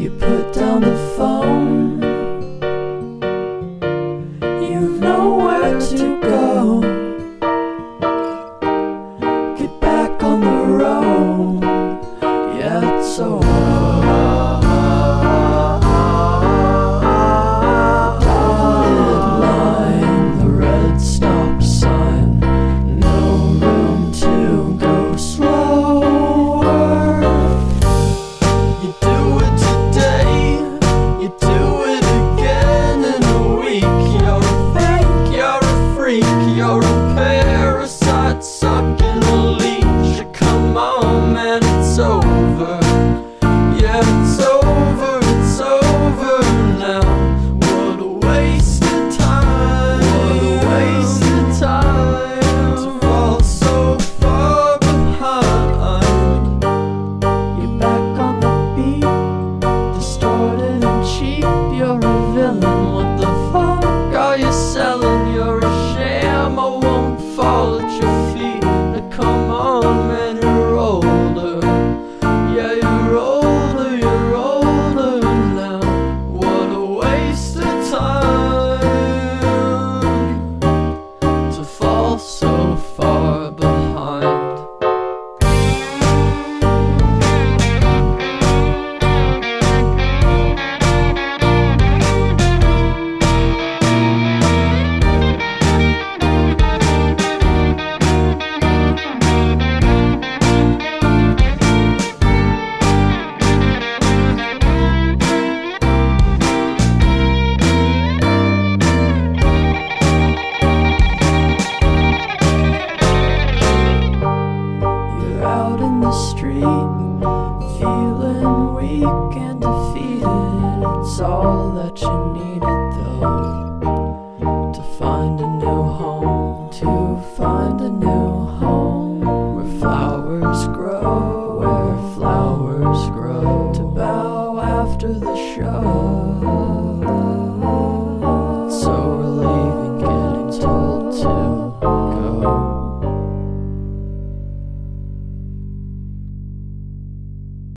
You put down the phone. You've nowhere to go. Get back on the road. Yeah, it's over. You're a parasite sucking a leech. Come on, man, it's over.